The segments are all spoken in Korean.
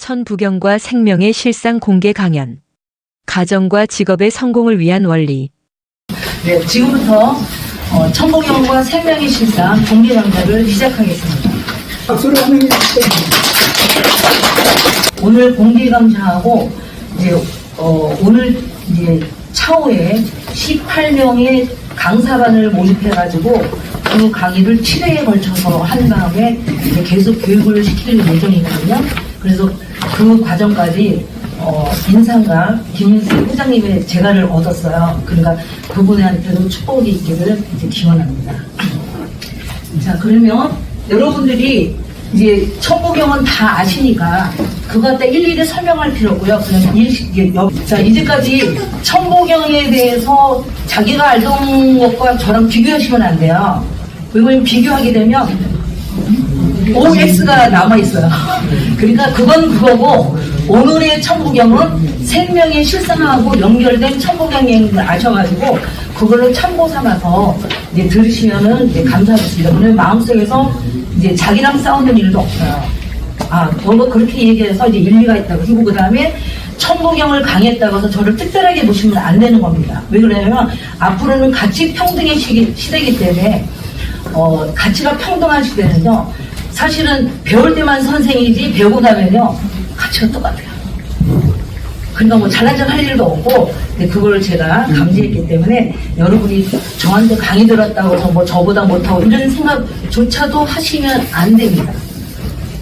천부경과 생명의 실상 공개 강연. 가정과 직업의 성공을 위한 원리. 네, 지금부터 천부경과 생명의 실상 공개 강좌를 시작하겠습니다. 박수로 한번 해주세요. 오늘 공개 강좌하고 오늘 차후에 18명의 강사반을 모집해가지고 그 강의를 7회에 걸쳐서 한 다음에 계속 교육을 시킬 예정이거든요. 그래서 그 과정까지 인상과 김은수 회장님의 재가를 얻었어요. 그러니까 그분한테도 축복이 있기를 기원합니다. 자, 그러면 여러분들이 이제 천부경은 다 아시니까 그거 갖다 일일이 설명할 필요 없고요. 그냥 자, 이제까지 천부경에 대해서 자기가 알던 것과 저랑 비교하시면 안 돼요. 왜냐면 비교하게 되면 OX가 남아있어요. 그러니까 그건 그거고, 오늘의 천부경은 생명의 실상하고 연결된 천부경을 아셔가지고 그걸로 참고 삼아서 이제 들으시면은 이제 감사하겠습니다. 오늘 마음속에서 이제 자기랑 싸우는 일도 없어요. 너가 그렇게 얘기해서 이제 일리가 있다고 하고, 그 다음에 천부경을 강의했다고 해서 저를 특별하게 보시면 안 되는 겁니다. 왜 그러냐면 앞으로는 가치 평등의 시대이기 때문에 가치가 평등한 시대는요, 사실은 배울 때만 선생이지 배우고 나면요 가치가 똑같아요. 그러니까 뭐 잘난 척 할 일도 없고, 그걸 제가 감지했기 때문에 여러분이 저한테 강의 들었다고 해서 뭐 저보다 못하고 이런 생각조차도 하시면 안 됩니다.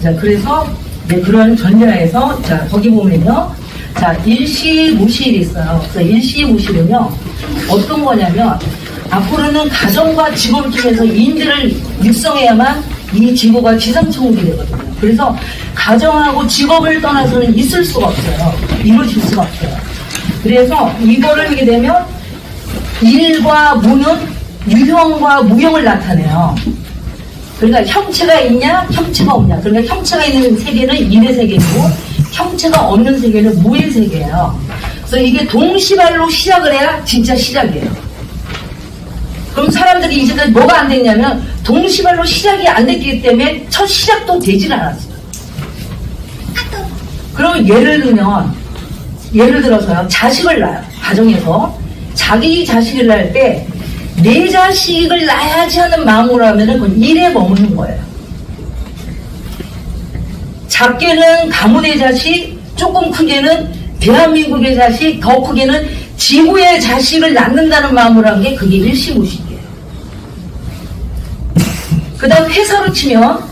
자, 그래서 그런 전제하에서, 자, 거기 보면요, 자, 일시무실이 있어요. 그래서 일시무실은요 어떤 거냐면, 앞으로는 가정과 직업을 통해서 인재를 육성해야만 이 지구가 지상천국이 되거든요. 그래서 가정하고 직업을 떠나서는 있을 수가 없어요. 이루어질 수가 없어요. 그래서 이거를 하게 되면 일과 무는 유형과 무형을 나타내요. 그러니까 형체가 있냐, 형체가 없냐. 그러니까 형체가 있는 세계는 일의 세계이고 형체가 없는 세계는 무의 세계예요. 그래서 이게 동시발로 시작을 해야 진짜 시작이에요. 그럼 사람들이 이제까지 뭐가 안 됐냐면 동시발로 시작이 안 됐기 때문에 첫 시작도 되질 않았어요. 그러면 예를 들어서요, 자식을 낳아요. 가정에서 자기 자식을 낳을 때 내 자식을 낳아야지 하는 마음으로 하면은 그건 일에 머무는 거예요. 작게는 가문의 자식, 조금 크게는 대한민국의 자식, 더 크게는 지구의 자식을 낳는다는 마음으로 한 게 그게 일시무식이에요. 그 다음 회사로 치면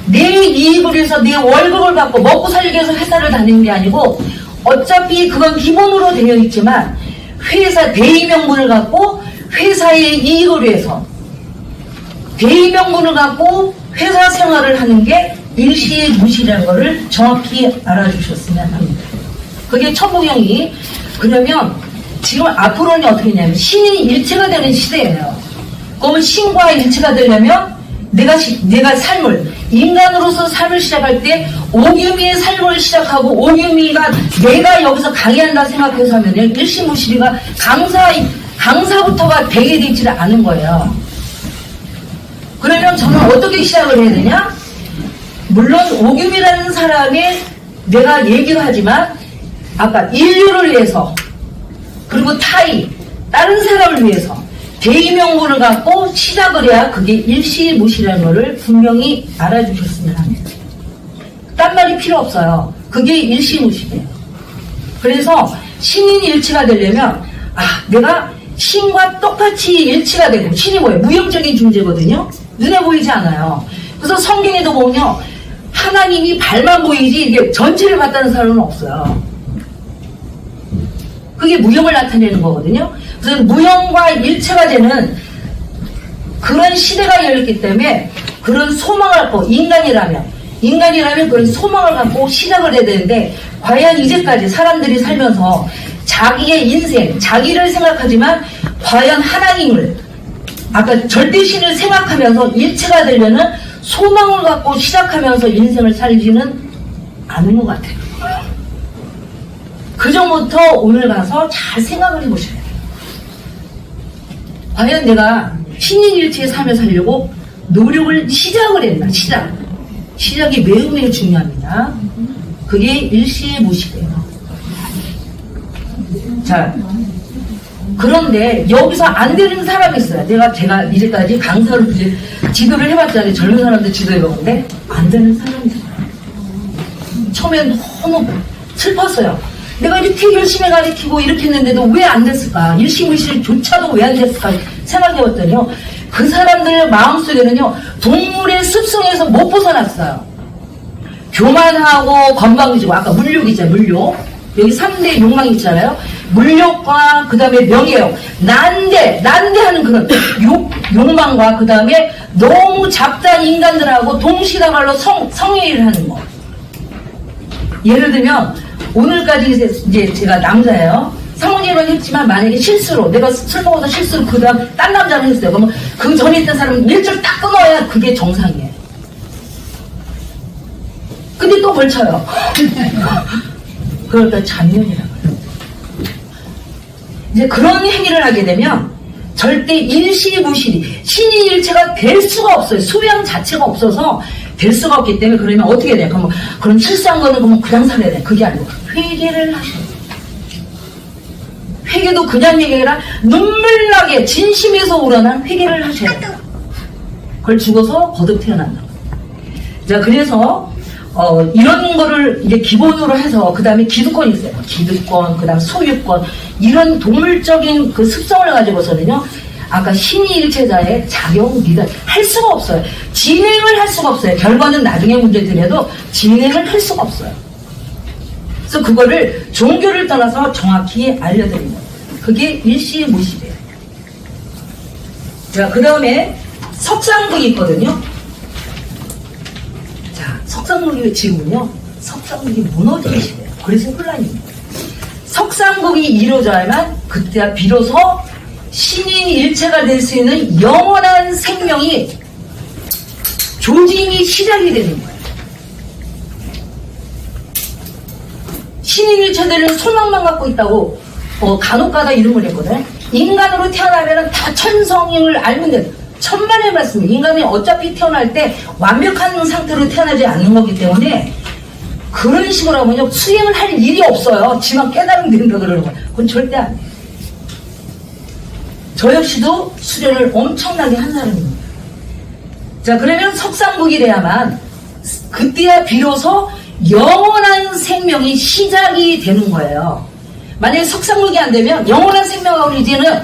내 이익을 위해서 내 월급을 받고 먹고 살기 위해서 회사를 다니는 게 아니고, 어차피 그건 기본으로 되어 있지만 회사 대의명분을 갖고 회사의 이익을 위해서 대의명분을 갖고 회사 생활을 하는 게 일시무실이라는 거를 정확히 알아주셨으면 합니다. 그게 천부경이. 그러면 지금 앞으로는 어떻게 되냐면 신이 일체가 되는 시대예요. 그러면 신과 일체가 되려면 내가 삶을, 인간으로서 삶을 시작할 때 오규미의 삶을 시작하고, 오규미가 내가 여기서 강의한다 생각해서 하면 일시무실이가 강사부터가 되게 되지를 않은 거예요. 그러면 저는 어떻게 시작을 해야 되냐? 물론 오규미라는 사람이 내가 얘기를 하지만 아까 인류를 위해서, 그리고 다른 사람을 위해서 대의명분을 갖고 시작을 해야 그게 일시무실이라는 것을 분명히 알아주셨으면 합니다. 딴 말이 필요 없어요. 그게 일시무실이에요. 그래서 신인 일치가 되려면 내가 신과 똑같이 일치가 되고, 신이 뭐예요? 무형적인 존재거든요. 눈에 보이지 않아요. 그래서 성경에도 보면 하나님이 발만 보이지 이게 전체를 봤다는 사람은 없어요. 그게 무형을 나타내는 거거든요. 그래서 무형과 일체가 되는 그런 시대가 열렸기 때문에 그런 소망을 갖고, 인간이라면 그런 소망을 갖고 시작을 해야 되는데, 과연 이제까지 사람들이 살면서 자기의 인생, 자기를 생각하지만 과연 하나님을, 아까 절대신을 생각하면서 일체가 되려는 소망을 갖고 시작하면서 인생을 살지는 않은 것 같아요. 그 전부터 오늘 가서 잘 생각을 해보셔야 돼요. 과연 내가 신인일체의 삶을 살려고 노력을 시작을 했나? 시작이 매우 중요합니다. 그게 일시무시돼요. 자, 그런데 여기서 안 되는 사람이 있어요. 제가 이제까지 강사를 이제 지도를 해봤잖아요. 젊은 사람들 지도해봤는데 안 되는 사람이 있어요. 처음엔 너무 슬펐어요. 내가 이렇게 열심히 가르치고 이렇게 했는데도 왜 안 됐을까? 일시무시조차도 왜 안 됐을까? 생각해봤더니요. 그 사람들 마음속에는요. 동물의 습성에서 못 벗어났어요. 교만하고 건방지고 아까 물욕이잖아요. 물욕. 여기 3대 욕망이 있잖아요. 물욕과 그 다음에 명예욕. 난대하는 그런 욕망과 그 다음에 너무 잡다한 인간들하고 동시다발로 성회의를 하는 거. 예를 들면 오늘까지 이제 제가 남자예요. 사모님은 했지만 만약에 실수로 내가 술 먹어서 실수로 그 다음 딴 남자를 했어요. 그러면 그 전에 있던 사람은 일절 딱 끊어야 그게 정상이에요. 근데 또 걸쳐요. 그러니까 잔면이라고 해요. 이제 그런 행위를 하게 되면 절대 일시무시 신의일체가 될 수가 없어요. 수양 자체가 없어서 될 수가 없기 때문에 그러면 어떻게 돼요? 그럼 실수한 거는 그냥 살아야 돼. 그게 아니고 회개를 하셔야 돼요. 회개도 그냥 회개가 아니라 눈물나게 진심에서 우러난 회개를 하셔야 돼요. 그걸 죽어서 거듭 태어난다. 자, 그래서 이런 거를 이제 기본으로 해서 그 다음에 기득권이 있어요. 기득권, 그 다음 소유권 이런 동물적인 그 습성을 가지고서는요. 아까 신의일체자의 작용, 리더 할 수가 없어요. 진행을 할 수가 없어요. 결과는 나중에 문제들에도 진행을 할 수가 없어요. 그래서 그거를 종교를 떠나서 정확히 알려드린 거예요. 그게 일시무시돼요. 자, 그 다음에 석상극이 있거든요. 자, 석상극이 지금은요. 석상극이 무너지기 시대예요. 그래서 혼란입니다. 석상극이 이루어져야만 그때야 비로소 신인일체가 될 수 있는 영원한 생명이 조짐이 시작이 되는 거예요. 신인일체들은 소망만 갖고 있다고 간혹가다 이름을 했거든요. 인간으로 태어나면 다 천성을 알면 돼요. 천만의 말씀. 인간이 어차피 태어날 때 완벽한 상태로 태어나지 않는 거기 때문에 그런 식으로 하면요 수행을 할 일이 없어요. 지만 깨달으면 된다 그러는 거예요. 그건 절대 안 돼요. 저 역시도 수련을 엄청나게 한 사람입니다. 자, 그러면 석상국이 돼야만 그때야 비로소 영원한 생명이 시작이 되는 거예요. 만약에 석상국이 안 되면 영원한 생명하고 이제는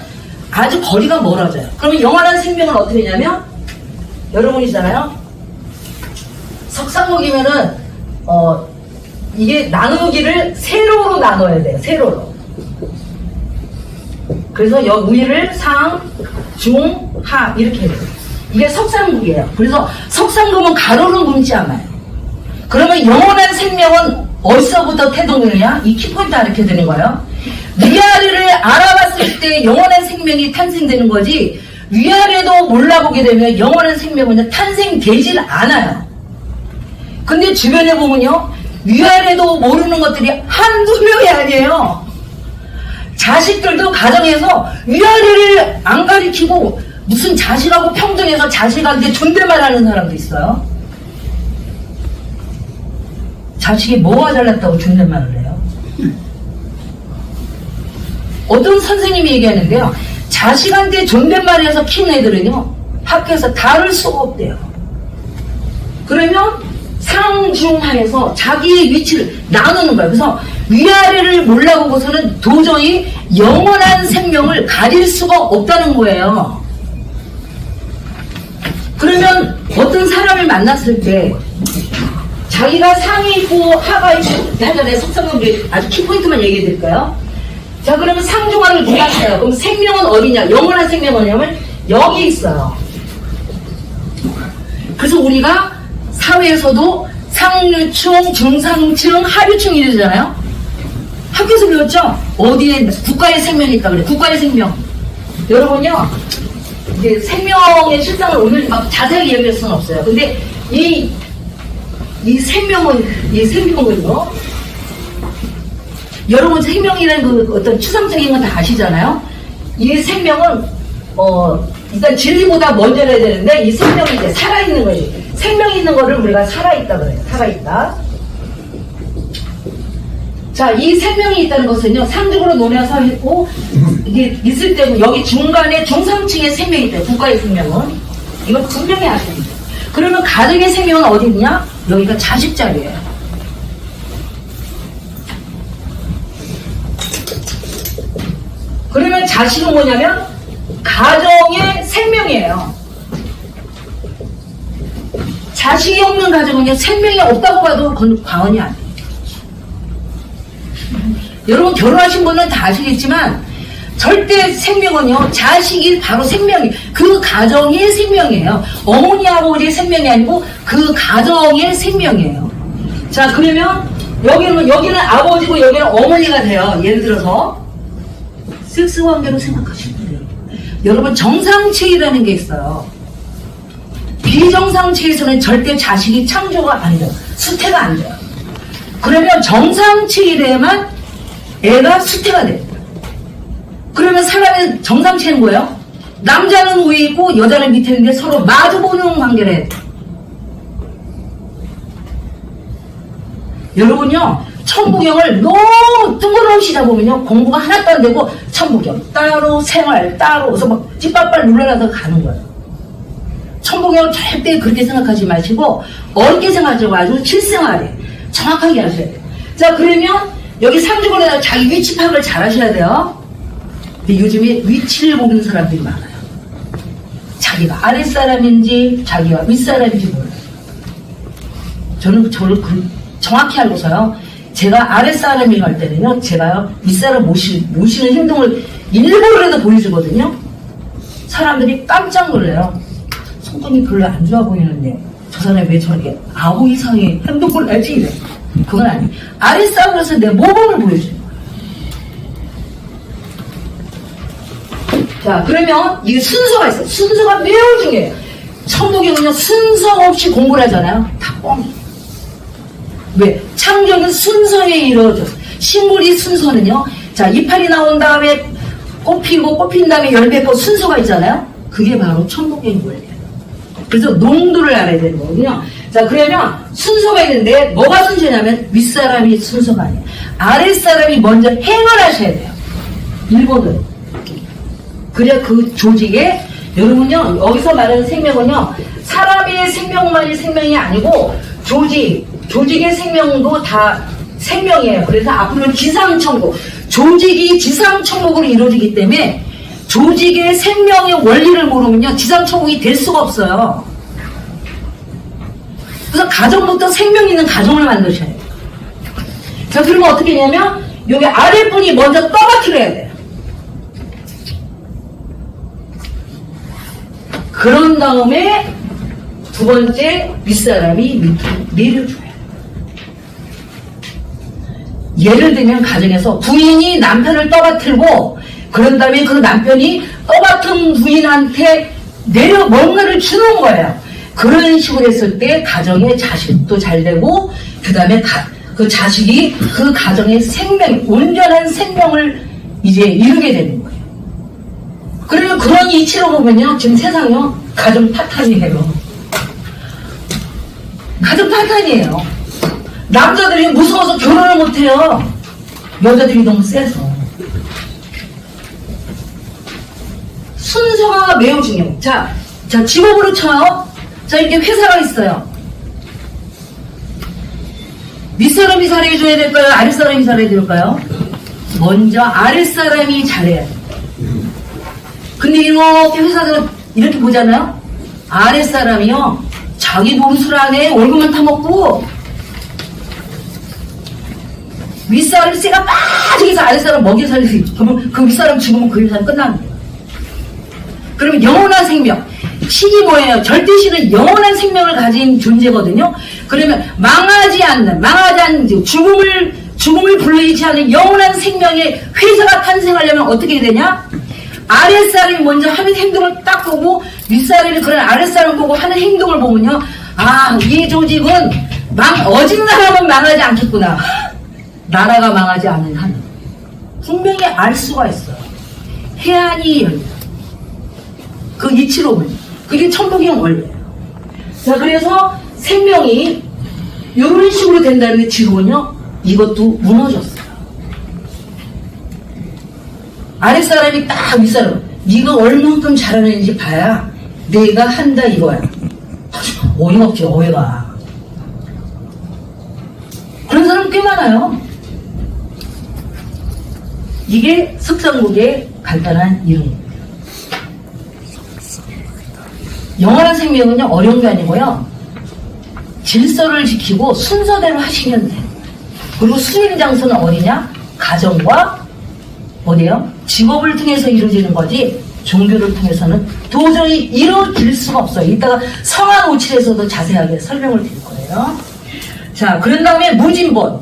아주 거리가 멀어져요. 그러면 영원한 생명은 어떻게 되냐면 여러분이잖아요. 석상국이면은 이게 나누기를 세로로 나눠야 돼요. 세로로. 그래서 위를 상, 중, 하 이렇게 해요. 이게 석상국이에요. 그래서 석상국은 가로로 굶지 않아요. 그러면 영원한 생명은 어디서부터 태동되느냐? 이 키포인트 이렇게 되는 거예요. 위아래를 알아봤을 때 영원한 생명이 탄생되는 거지 위아래도 몰라보게 되면 영원한 생명은 탄생되질 않아요. 근데 주변에 보면요. 위아래도 모르는 것들이 한두 명이 아니에요. 자식들도 가정에서 위아래를 안 가리키고 무슨 자식하고 평등해서 자식한테 존댓말 하는 사람도 있어요. 자식이 뭐가 잘났다고 존댓말을 해요? 어떤 선생님이 얘기하는데요. 자식한테 존댓말해서 키운 애들은요. 학교에서 다룰 수가 없대요. 그러면 상중하에서 자기의 위치를 나누는 거예요. 그래서 위아래를 몰라보고서는 도저히 영원한 생명을 가질 수가 없다는 거예요. 그러면 어떤 사람을 만났을 때 자기가 상이 있고 하가 있고 하잖아요. 석상은 아주 키포인트만 얘기해 드릴까요? 자, 그러면 상중하를 누가 써요? 그럼 생명은 어디냐? 영원한 생명은 어디냐면 여기 있어요. 그래서 우리가 사회에서도 상류층, 중상층, 하류층 이러잖아요. 학교에서 배웠죠? 어디에 국가의 생명이 있다 그래. 국가의 생명. 여러분요, 이제 생명의 실상을 오늘 막 자세하게 얘기할 수는 없어요. 근데 이 생명은요, 여러분 생명이라는 그 어떤 추상적인 건 다 아시잖아요? 이 생명은, 일단 진리보다 먼저 해야 되는데, 이 생명이 이제 살아있는 거지. 생명이 있는 거를 우리가 살아있다 그래요. 살아있다. 자, 이 생명이 있다는 것은요, 상적으로 논해서 있고, 이게 있을 때, 여기 중간에 중상층의 생명이 있다. 국가의 생명은. 이거 분명히 아셔야 돼요. 그러면 가정의 생명은 어디 있냐? 여기가 자식 자리예요. 그러면 자식은 뭐냐면, 가정의 생명이에요. 자식이 없는 가정은요, 생명이 없다고 봐도 그건 과언이 아니에요. 여러분 결혼하신 분은 다 아시겠지만 절대 생명은요 자식이 바로 생명이 그 가정의 생명이에요. 어머니 아버지의 생명이 아니고 그 가정의 생명이에요. 자 그러면 여기는 아버지고 여기는 어머니가 돼요. 예를 들어서 섹스 관계로 생각하시면 돼요. 여러분 정상체이라는 게 있어요. 비정상체에서는 절대 자식이 창조가 안 돼요. 수태가 안 돼요. 그러면 정상체이래만 애가 수태가 됩니다. 그러면 사람의 정상체는 뭐예요? 남자는 위에 있고 여자는 밑에 있는데 서로 마주보는 관계를 해요. 여러분요 천부경을 너무 뜬금없이 잡으면요 공부가 하나도 안 되고 천부경 따로 생활 따로 그래서 막 찌빨빨 눌러놔서 가는 거예요. 천부경을 절대 그렇게 생각하지 마시고 어렵게 생각하지 마시고 실생활에 정확하게 하셔야 돼요. 자 그러면 여기 상주권에다 자기 위치 파악을 잘 하셔야 돼요. 근데 요즘에 위치를 모르는 사람들이 많아요. 자기가 아랫사람인지 자기가 윗사람인지 몰라요. 저는 저를 정확히 알고서요. 제가 아랫사람이 갈 때는요. 제가요. 윗사람 모시는 행동을 일부러라도 보여주거든요. 사람들이 깜짝 놀라요. 성격이 별로 안 좋아 보이는데 저 사람이 왜 저렇게 아무 이상의 행동을 하지 이래. 그건 아니에요. 아랫사람으로서 내 모범을 보여주는 거예요. 자, 그러면 이 순서가 있어요. 순서가 매우 중요해요. 천부경은요, 순서 없이 공부를 하잖아요. 다 뻥이에요. 왜? 창조는 순서에 이루어져요. 식물이 순서는요, 자, 이파리 나온 다음에 꽃 피고, 꽃 핀 다음에 열 맺고 순서가 있잖아요. 그게 바로 천부경의 원리예요. 그래서 농도를 알아야 되는 거거든요. 자, 그러면 순서가 있는데 뭐가 순서냐면 윗사람이 순서가 아니에요. 아랫사람이 먼저 행을 하셔야 돼요. 일본은. 그래야 그 조직에 여러분요 여기서 말하는 생명은요 사람의 생명만이 생명이 아니고 조직의 생명도 다 생명이에요. 그래서 앞으로는 지상천국 조직이 지상천국으로 이루어지기 때문에 조직의 생명의 원리를 모르면요 지상천국이 될 수가 없어요. 그래서 가정부터 생명 있는 가정을 만드셔야 돼요. 자, 그러면 어떻게 하냐면 여기 아랫분이 먼저 떠받들어야 돼요. 그런 다음에 두 번째 윗사람이 밑으로 내려줘요. 예를 들면 가정에서 부인이 남편을 떠받들고 그런 다음에 그 남편이 떠받든 부인한테 뭔가를 주는 거예요. 그런 식으로 했을 때 가정의 자식도 잘 되고 그 다음에 그 자식이 그 가정의 온전한 생명을 이제 이루게 되는 거예요. 그러면 그런 이치로 보면요 지금 세상이요 가정 파탄이에요. 가정 파탄이에요. 남자들이 무서워서 결혼을 못해요. 여자들이 너무 세서. 순서가 매우 중요해요. 자 직업으로 쳐요. 자, 이렇게 회사가 있어요. 윗사람이 잘해줘야 될까요? 아랫사람이 잘해야 될까요? 먼저 아랫사람이 잘해야 돼요. 근데 이렇게 회사들 이렇게 보잖아요? 아랫사람이요. 자기 노릇을 안 해. 월급만 타먹고 윗사람이 쇠가 빠지게 아랫사람 먹여 살리지. 그러면 그 윗사람 죽으면 그 회사는 끝나는 거예요. 그러면 영원한 생명. 신이 뭐예요? 절대신은 영원한 생명을 가진 존재거든요. 그러면 망하지 않는 죽음을 불러일으키지 않는 영원한 생명의 회사가 탄생하려면 어떻게 되냐? 아랫사람이 먼저 하는 행동을 딱 보고 윗사람이 그런 아랫사람 보고 하는 행동을 보면요. 아, 이 조직은 어진나라면 망하지 않겠구나. 나라가 망하지 않는 한 분명히 알 수가 있어요. 해안이 열려. 그 이치로 보면 그게 천부경 원리예요. 자, 그래서 생명이 이런 식으로 된다는데 지금은요 이것도 무너졌어요. 아랫사람이 딱 윗사람, 네가 얼만큼 잘하는지 봐야 내가 한다 이거야. 어이없지, 어이가. 그런 사람 꽤 많아요. 이게 석상국의 간단한 이름입니다. 영원한 생명은요, 어려운 게 아니고요, 질서를 지키고 순서대로 하시면 돼요. 그리고 수행 장소는 어디냐? 가정과 어디요? 직업을 통해서 이루어지는 거지 종교를 통해서는 도저히 이루어질 수가 없어요. 이따가 성화 오칠에서도 자세하게 설명을 드릴 거예요. 자, 그런 다음에 무진본.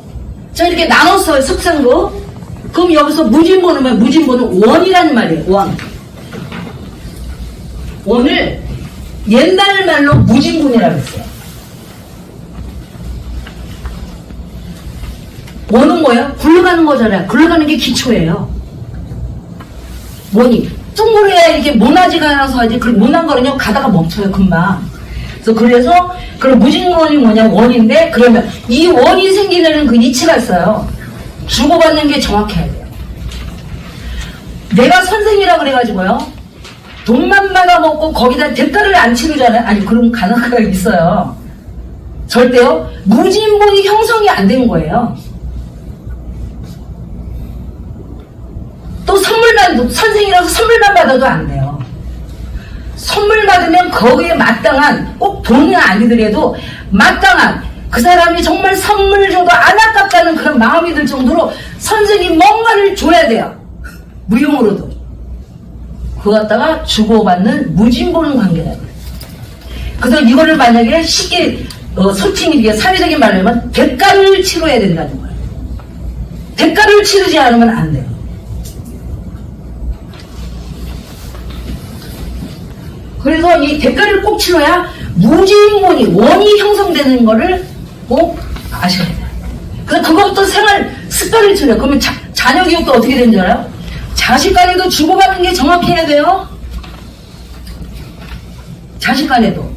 자, 이렇게 나눴어요, 석상국. 그럼 여기서 무진본은 뭐예요? 무진본은 원이라는 말이에요, 원. 원을 옛날 말로 무진본이라고 했어요. 원은 뭐예요? 굴러가는 거잖아요. 굴러가는 게 기초예요. 원이 둥그래야 이렇게 모나지가 나서 하지. 그 모난 거는요, 가다가 멈춰요, 금방. 그래서 그런 무진원이 뭐냐, 원인데, 그러면 이 원이 생기는 그 이치가 있어요. 주고받는 게 정확해야 돼요. 내가 선생이라 그래가지고요, 돈만 받아먹고 거기다 대가를 안 치르잖아요. 아니, 그럼 가능하가 있어요. 절대요. 무진본이 형성이 안 된 거예요. 또 선물만, 선생이라서 선물만 받아도 안 돼요. 선물 받으면 거기에 마땅한, 꼭 돈은 아니더라도 마땅한, 그 사람이 정말 선물을 줘도 안 아깝다는 그런 마음이 들 정도로 선생님 뭔가를 줘야 돼요. 무용으로도. 그거 갖다가 주고받는 무진본 관계다. 그래서 이거를 만약에 쉽게, 솔직히 이게 사회적인 말로 하면 대가를 치러야 된다는 거예요. 대가를 치르지 않으면 안 돼요. 그래서 이 대가를 꼭 치러야 무진본이, 원이 형성되는 거를 꼭 아셔야 돼요. 그래서 그것부터 생활 습관을 치러요. 그러면 자녀 교육도 어떻게 되는 줄 알아요? 자식 간에도 주고받는 게 정확해야 돼요. 자식 간에도.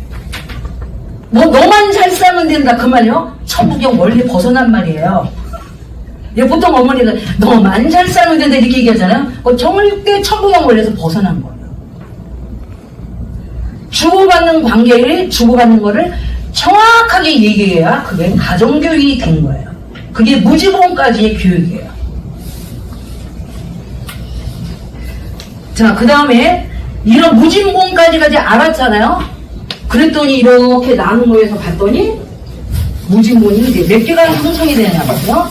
뭐 너만 잘 살면 된다 그 말이요? 천부경 원리 벗어난 말이에요. 보통 어머니들 너만 잘 살면 된다 이렇게 얘기하잖아요. 절대 천부경 원리에서 벗어난 거예요. 주고받는 관계를, 주고받는 거를 정확하게 얘기해야 그게 가정교육이 된 거예요. 그게 무지본까지의 교육이에요. 자, 그 다음에 이런 무진본까지까지 알았잖아요. 그랬더니 이렇게 나눈 거에서 봤더니 무진본이 이제 몇 개가 형성이 되냐고요.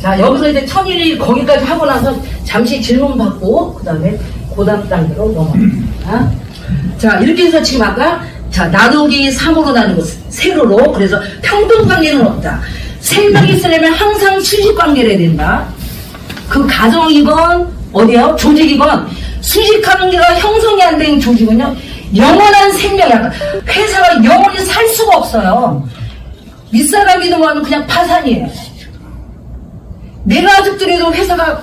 자, 여기서 이제 천일이 거기까지 하고 나서 잠시 질문 받고 그 다음에 그 다음 단계로 넘어갑니다. 자, 이렇게 해서 지금 아까 자, 나누기 3으로 나누고 세로로, 그래서 평등관계는 없다. 생명이 있으려면 항상 수직관계를 해야 된다. 그 가정이건 어디요? 조직이건 수직관계가 형성이 안 된 조직은요, 영원한 생명이야. 회사가 영원히 살 수가 없어요. 윗사람이 들어가면 그냥 파산이에요. 내가 아직도 회사가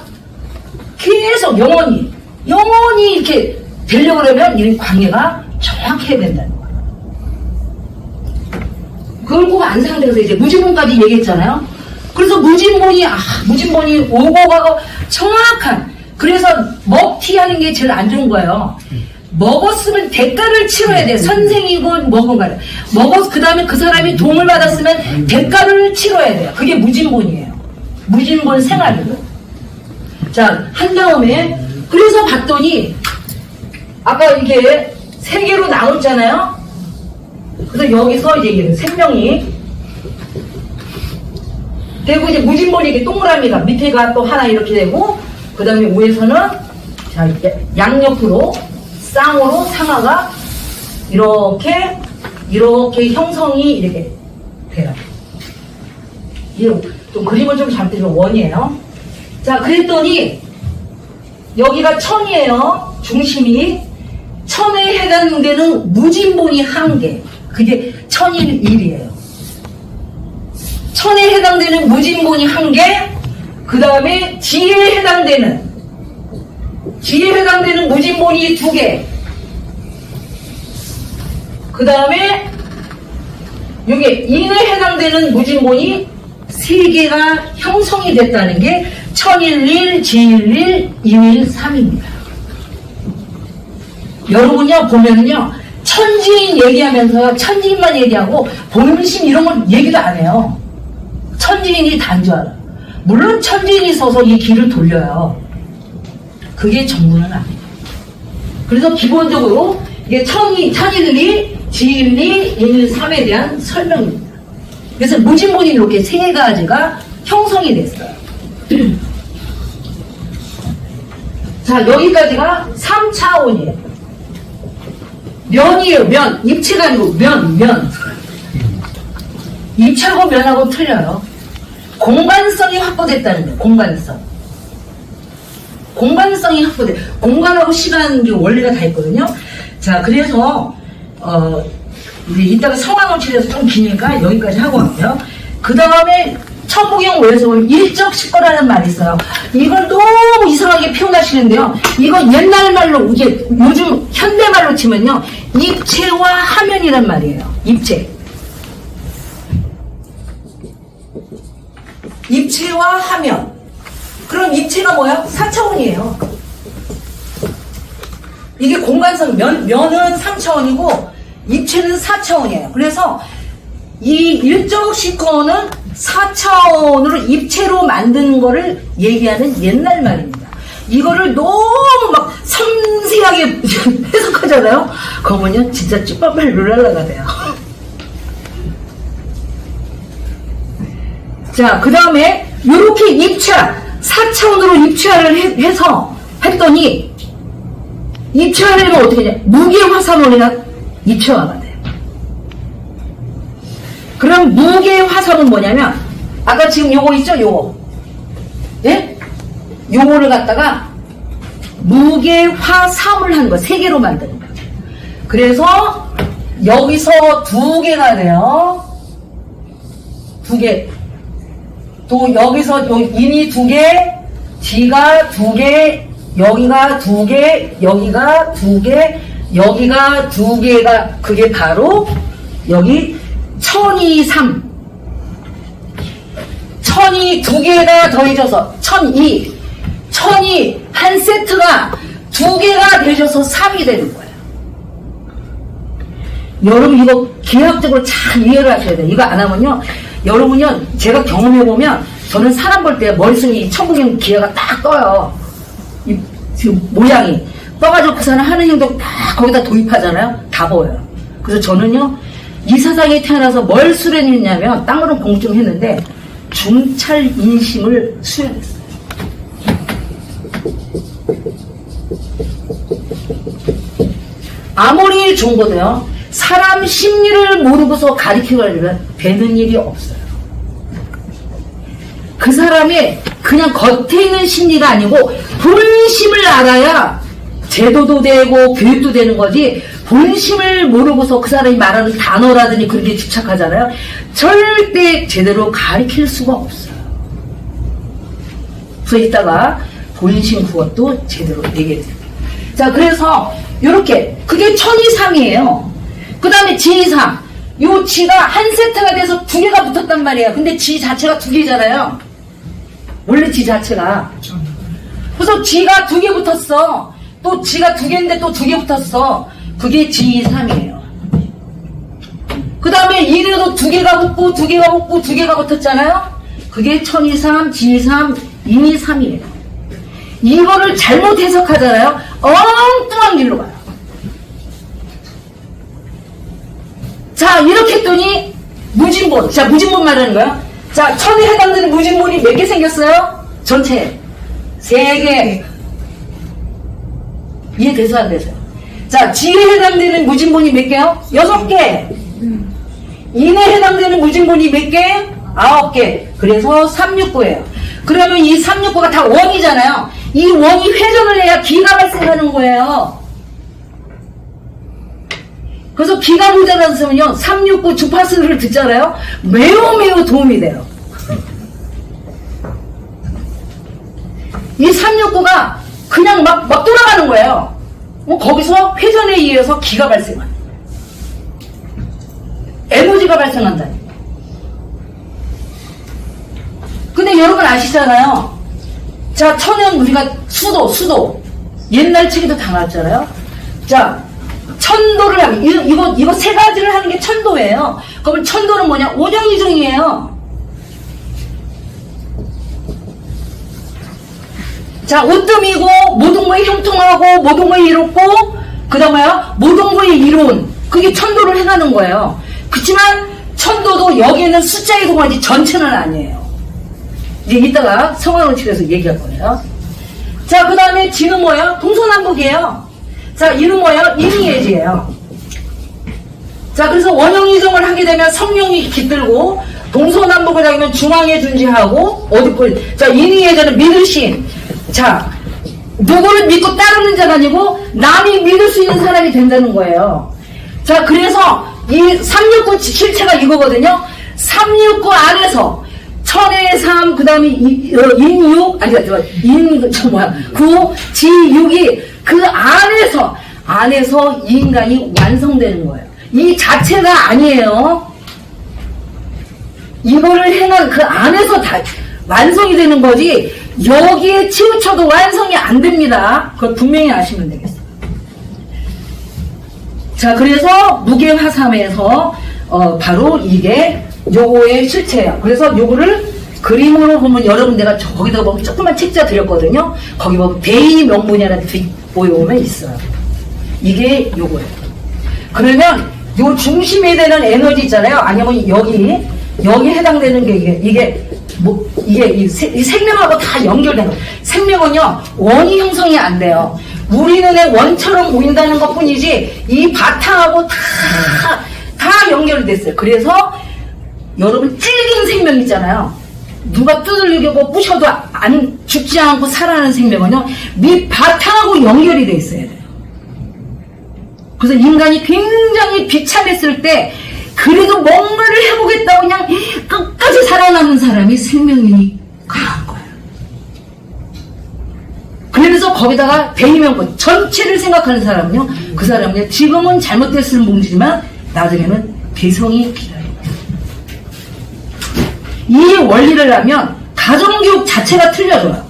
계속 영원히 이렇게 되려고 그러면 이 관계가 정확해야 된다는 거예요. 그걸 꼭 안 상태에서 이제 무진본까지 얘기했잖아요. 그래서 무진본이 오고 가고 정확한, 그래서 먹튀하는 게 제일 안 좋은 거예요. 먹었으면 대가를 치러야 돼. 선생이건 뭐건 간에. 그 다음에 그 사람이 도움을 받았으면 대가를 치러야 돼요. 그게 무진본이에요. 무진본 생활이에요. 자, 한 다음에, 그래서 봤더니, 아까 이렇게 세 개로 나눴잖아요. 그래서 여기서 이제 생명이 되고, 이제 무진본이 이렇게 동그라미가 밑에가 또 하나 이렇게 되고, 그 다음에 위에서는, 자, 양옆으로, 쌍으로 상하가 이렇게 형성이 이렇게 돼요. 이게 좀 그림을 좀 잘못해서 원이에요. 자, 그랬더니 여기가 천이에요. 중심이 천에 해당되는 무진본이 한 개. 그게 천일이에요. 천에 해당되는 무진본이 한 개. 그 다음에 지에 해당되는 무진본이 두 개. 그 다음에 여기 인에 해당되는 무진본이 세 개가 형성이 됐다는 게 천일일, 지일일, 인일삼입니다. 여러분요 보면은요 천지인 얘기하면서 천지인만 얘기하고 본심 이런 건 얘기도 안 해요. 천지인이 단주하라. 물론 천지인이 서서 이 길을 돌려요. 그게 전부는 아니에요. 그래서 기본적으로 이게 천일일, 지일일, 인일삼에 대한 설명입니다. 그래서 무진본이 이렇게 세 가지가 형성이 됐어요. 자, 여기까지가 3차원이에요. 면이에요, 면. 입체가 아니고 면. 입체하고 면하고 틀려요. 공간성이 확보됐다는 거예요, 공간성이 확보돼. 공간하고 시간 원리가 다 있거든요. 자, 그래서, 이제 이따가 성황을 치려서 좀 기니까 여기까지 하고 갈게요. 그 다음에 천부경 오에서 보면 일적식거라는 말이 있어요. 이걸 너무 이상하게 표현하시는데요. 이건 옛날 말로, 이게 요즘 현대말로 치면요. 입체와 하면이란 말이에요. 입체와 하면. 그럼 입체가 뭐야? 4차원이에요. 이게 공간성, 면은 3차원이고, 입체는 4차원이에요. 그래서 이 일적식거는 4차원으로 입체로 만든 거를 얘기하는 옛날 말입니다. 이거를 너무 막 섬세하게 해석하잖아요. 그러면요 진짜 쭈뼛빨 룰랄라가 돼요. 자, 그 다음에 이렇게 입체화 4차원으로 입체화를 해서 했더니 입체화를 하면 어떻게 되냐, 무게화산원이나 입체화가 돼요. 그럼 무게화산은 뭐냐면 아까 지금 요거 있죠, 요거. 예? 요거를 갖다가 무게화삼을 하는 거, 3개로 만드는 거예요. 그래서 여기서 2개가 돼요. 2개. 또 여기서 인이 2개, 지가 2개, 여기가 2개, 여기가 2개, 여기가 2개가, 그게 바로 여기 천이삼. 천이 2개가 더해져서 천이 한 세트가 2개가 되셔서 3이 되는 거예요. 여러분 이거 기하학적으로 잘 이해를 하셔야 돼요. 이거 안 하면요, 여러분요, 제가 경험해보면 저는 사람 볼 때 머릿속에 천부경 기하가 딱 떠요. 이 지금 모양이 떠가지고 그 사람 하는 행동 딱 거기다 도입하잖아요. 다 보여요. 그래서 저는요, 이 세상에 태어나서 뭘 수련했냐면, 딴 거는 공증 했는데 중찰 인심을 수련했어요. 아무리 좋은 거도요, 사람 심리를 모르고서 가르치려면 되는 일이 없어요. 그 사람이 그냥 겉에 있는 심리가 아니고 본심을 알아야 제도도 되고 교육도 되는 거지, 본심을 모르고서 그 사람이 말하는 단어라든지 그런 게 집착하잖아요. 절대 제대로 가르칠 수가 없어요. 그래서 이따가 본심 그것도 제대로 얘기해드릴게요. 자, 그래서 요렇게 그게 천이삼이에요. 그 다음에 지이삼. 요 지가 한 세트가 돼서 2개가 붙었단 말이에요. 근데 지 자체가 2개잖아요. 원래 지 자체가. 그래서 지가 2개 붙었어. 또 지가 2개인데 또 2개 붙었어. 그게 지이삼이에요. 그 다음에 이래도 2개가 붙고 2개가 붙고 2개가 붙었잖아요. 그게 천이삼, 지이삼, 인이삼이에요. 이거를 잘못 해석하잖아요. 엉뚱한 길로 가요. 자, 이렇게 했더니 무진본. 자, 무진본 말하는 거야. 자, 천에 해당되는 무진본이 몇 개 생겼어요? 전체 3개. 이해돼서 안 돼서요? 자, 지에 해당되는 무진본이 몇 개요? 6개. 인에 해당되는 무진본이 몇 개? 9개. 그래서 369예요. 그러면 이 369가 다 원이잖아요. 이 원이 회전을 해야 기가 발생하는 거예요. 그래서 기가 모자라서면요, 369 주파수를 듣잖아요. 매우 도움이 돼요. 이 369가 그냥 막 돌아가는 거예요. 거기서 회전에 의해서 기가 발생한다. 에너지가 발생한다. 여러분 아시잖아요. 자, 천연 우리가 수도. 옛날 책에도 다 나왔잖아요. 자, 천도를 하면, 이거 세 가지를 하는 게 천도예요. 그러면 천도는 뭐냐? 원형이정이에요. 자, 오뜸이고, 모든 거에 형통하고, 모든 거에 이롭고, 그 다음에 모든 거에 이로운. 그게 천도를 해가는 거예요. 그렇지만, 천도도 여기에는 숫자에 동하지 전체는 아니에요. 이제 이따가 성화론칙에서 얘기할 거예요. 자, 그 다음에 지는 뭐예요? 동서남북이에요. 자, 이는 뭐예요? 인이예지예요. 자, 그래서 원형이정을 하게 되면 성령이 깃들고, 동서남북을 하면 중앙에 존재하고, 자, 인이예지는 믿으신. 자, 누구를 믿고 따르는 자가 아니고, 남이 믿을 수 있는 사람이 된다는 거예요. 자, 그래서 이 369 실체가 이거거든요. 369 안에서 천의 삶, 그 다음에 인육, 구, 지, 육이 그 안에서 이 인간이 완성되는 거예요. 이 자체가 아니에요. 이거를 행한 그 안에서 다 완성이 되는 거지, 여기에 치우쳐도 완성이 안 됩니다. 그걸 분명히 아시면 되겠어요. 자, 그래서 무게화삼에서 바로 이게 요거의 실체예요. 그래서 요거를 그림으로 보면 여러분 내가 거기다가 보면 조그만 책자 드렸거든요. 거기 보면 대의 명분이라는 뒷보여오면 있어요. 이게 요거예요. 그러면 요 중심에 되는 에너지 있잖아요. 아니면 여기 해당되는 게 이게 이 생명하고 다 연결된 거예요. 생명은요, 원이 형성이 안 돼요. 우리 눈에 원처럼 보인다는 것 뿐이지, 이 바탕하고 다 연결됐어요. 그래서, 여러분, 찔긴 생명 있잖아요. 누가 두들기고 부셔도 죽지 않고 살아나는 생명은요, 밑 바탕하고 연결이 돼 있어야 돼요. 그래서 인간이 굉장히 비참했을 때, 그래도 뭔가를 해보겠다고 그냥 끝까지 살아남은 사람이 생명이 강한 거예요. 그래서 거기다가 대의명분 전체를 생각하는 사람은요, 그 사람은요, 지금은 잘못됐을 뭉치지만 나중에는 개성이 기다려요. 이 원리를 하면 가정교육 자체가 틀려져요.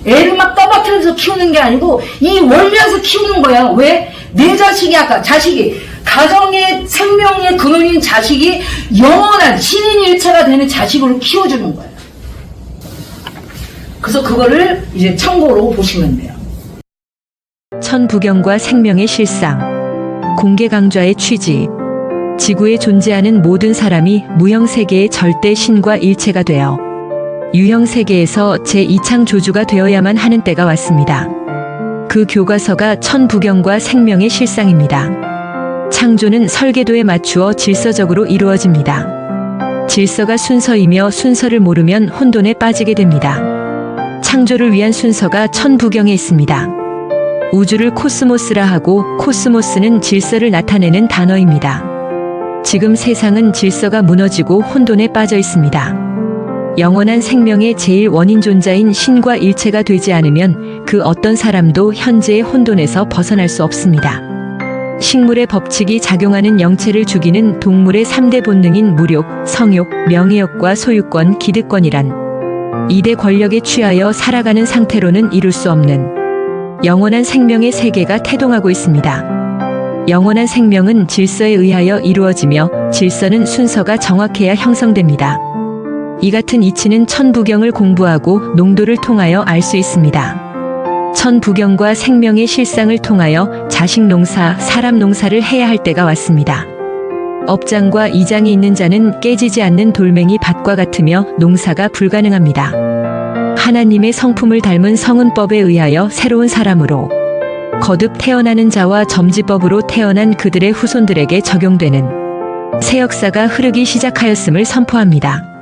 애를 막 떠받들여서 키우는 게 아니고 이 원리에서 키우는 거야. 왜? 내 자식이 자식이 가정의 생명의 근원인 자식이 영원한 신인일체가 되는 자식으로 키워주는 거예요. 그래서 그거를 이제 참고로 보시면 돼요. 천부경과 생명의 실상, 공개 강좌의 취지. 지구에 존재하는 모든 사람이 무형세계의 절대 신과 일체가 되어 유형세계에서 제2창조주가 되어야만 하는 때가 왔습니다. 그 교과서가 천부경과 생명의 실상입니다. 창조는 설계도에 맞추어 질서적으로 이루어집니다. 질서가 순서이며 순서를 모르면 혼돈에 빠지게 됩니다. 창조를 위한 순서가 천부경에 있습니다. 우주를 코스모스라 하고 코스모스는 질서를 나타내는 단어입니다. 지금 세상은 질서가 무너지고 혼돈에 빠져 있습니다. 영원한 생명의 제일 원인존자인 신과 일체가 되지 않으면 그 어떤 사람도 현재의 혼돈에서 벗어날 수 없습니다. 식물의 법칙이 작용하는 영체를 죽이는 동물의 3대 본능인 무욕, 성욕, 명예욕과 소유권, 기득권이란 2대 권력에 취하여 살아가는 상태로는 이룰 수 없는 영원한 생명의 세계가 태동하고 있습니다. 영원한 생명은 질서에 의하여 이루어지며 질서는 순서가 정확해야 형성됩니다. 이 같은 이치는 천부경을 공부하고 농도를 통하여 알 수 있습니다. 천부경과 생명의 실상을 통하여 자식 농사, 사람 농사를 해야 할 때가 왔습니다. 업장과 이장이 있는 자는 깨지지 않는 돌멩이 밭과 같으며 농사가 불가능합니다. 하나님의 성품을 닮은 성은법에 의하여 새로운 사람으로 거듭 태어나는 자와 점지법으로 태어난 그들의 후손들에게 적용되는 새 역사가 흐르기 시작하였음을 선포합니다.